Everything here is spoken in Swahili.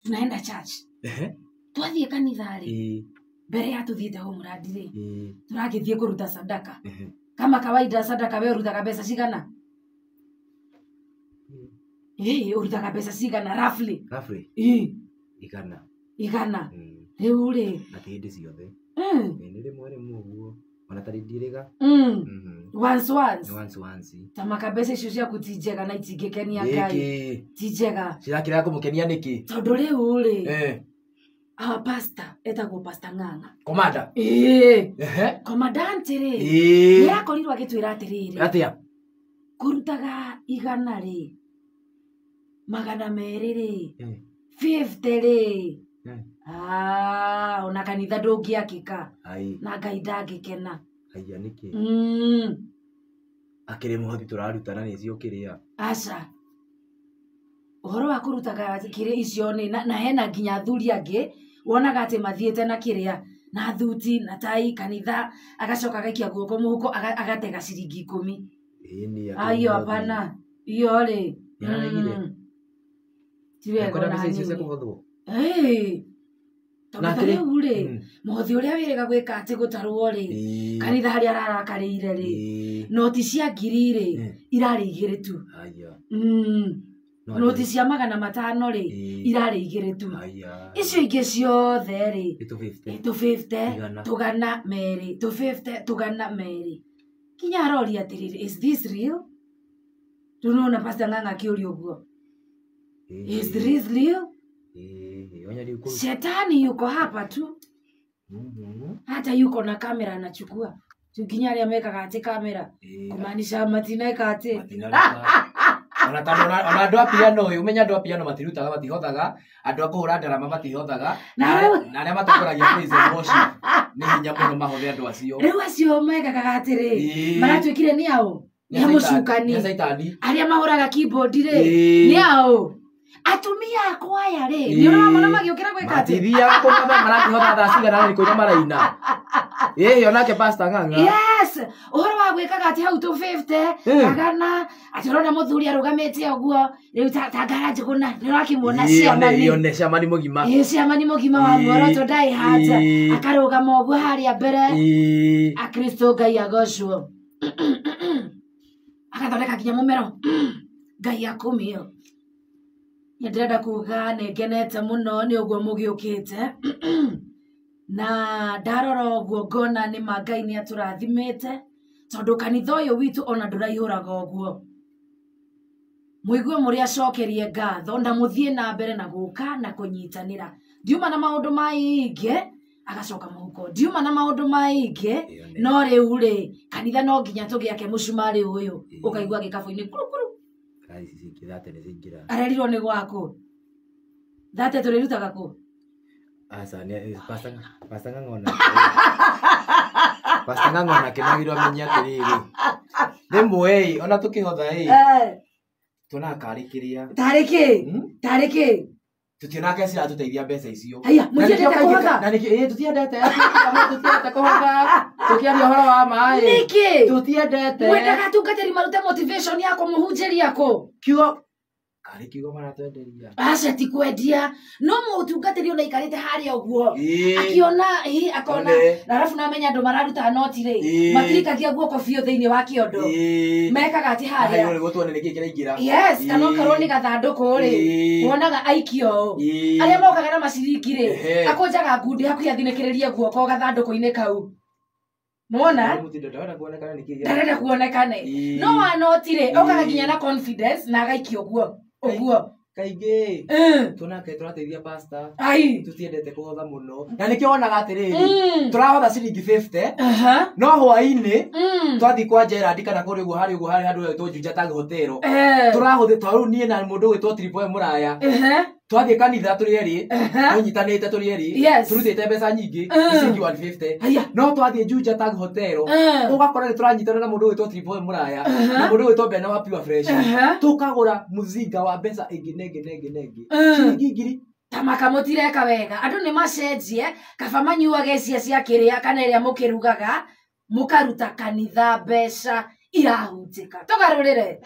tunaenda church twathie kanitha ri mbere ya tuthiete ho muradi ri turagithie kuruta sadaka kama kawaida sadaka we urutaga pesa cigana urutaga pesa cigana roughly igana riu ri ati hindi ciothe ni rimwe muguo ona tarindirega once tamaka pesa icio ciaku ti njega na itingikenia Ngai ti njega cirakira kumukenia niki tondu riu ri pastor etagwo Pastor Ng'ang'a komanda commandant ri ni akorirwo agitwira atiriri atia kurutaga igana ri magana meri ri 50 ri ona kanitha ndungiakika na Ngai ndangikena aya niki akire muhothi turarutana ni cio kiria aca uhoro wa kurutaga kire icio ni na hena nginya athuri angi wonaga ati mathiete na kiria na thuti na tai kanitha agacoka gaikia guoko muhuko agatega ciringi 10 ayo hapana iyo ri tiwe kona message cia kuhothwo na kire ure muhothi uria wirega gwika ati gutarwo ri kanitha hari ararakarire ri noti cia ngiri ri irari 2 tu noti cia 500 ri irari 2 tu icio ingi ciothe ri 250 tugana meri 250 tugana meri kinya arori atiriri is this real tunaona Pastor Ng'ang'a akiuria uguo is this real Shetani yuko hapa tu hata yuko na kamera anachukua tukinya aria mekaga ati kamera kumaanisha matinaika ati ona tando ona andu a piano umenya andu a piano matirutaga matihothaga andu a kuhura ndarama matihothaga na aria matokoragia praise and worship ni hinya muno mahothe andu acio riu acio mekaga atiri maratwikire ni ao ni mucukani aria mahuraga keyboard ri ni ao atumia akwaya ri ni uramona magiukira gwika ati matithia kumama maratihotha thaciga na riko maraina onake Pastor Ng'ang'a yes uhoro wa gwikaga ati hau 250 agana ati rona muthuri arugamite oguo riu tagara njuguna ni urakimwona ciamani mugima ciamani mugima wa muoroto dai haja akarugama oguo haria mbere akristo Ngai agocwo akathondeka kinya mumero Ngai akumio ndirenda kuga nengenete muno ni uguo mugiukite na ndarora uguo ngona ni Ngai ni aturathimite tondu kanitha uyu witu ona nduraihuraga uguo muigue muri acokerie ngatho ndamuthie na mbere na guka na kunyitanira ndiuma na maundu mainge agacoka muhuko ndiuma na maundu mainge no riu ri kanitha no nginya tugiake mucumari uyu ukaigua gikabu-ini kurukuru arerirwo ni gwaku thate turirutaga ku asa ni Pastor Ng'ang'a kinagirwo menya atiriri rimwe ona tukihotha tunakarikiria tariki tutionake cira tuteithia mbeca icio aya mutiendete kuhotha na niki tutiendete kuhotha tukiaria uhoro wa mai niki tutiendete mwendaga tungateri marute motivation yako muhunjiria ko kiugo kari kiugo maratwenderia aca ti kwendia no mutungatiri ona ikarite haria uguo akiona akona na arafu na amenya andu mararuta noti ri matirikagia guoko bio thiini wa kiondo mekaga ati haria ayo gutwone niki kiraingira yes kana karoni gathanduku ri wonaga aikio aria mokaga na maciringi ri akonjaga ngundi hakuhi athinekererie guoko gathanduku-ini kau mona ndarenda kuonekane no wanotire okaga nginya na confidence na agaikio uguo kaingi tunake turateithia pastor tutiendete kuhotha muno na nikio onaga atiriri turahotha ciringi 50 no hwaini twathi kwa Gerard kana kuri uguo hari handu twajunja tagi hotero turahothe twaru nie na mundu witwo Triple Muraya twathi kanitha turi eri unyitanite turi eri turutite mbeca nyingi ciringi 150 no twathi junja tagi hotero ugakora turanyitana na mundu witwo Triple Muraya na mundu witwo Bena wa Pure Fresh tukagura muzinga wa mbeca ingi negi ciringi ngiri tamaka mutireka wega andu ni macenjie kaba manyuage cia kiria kana iria mukirugaga mukaruta kanitha mbeca irahunjika tugarurire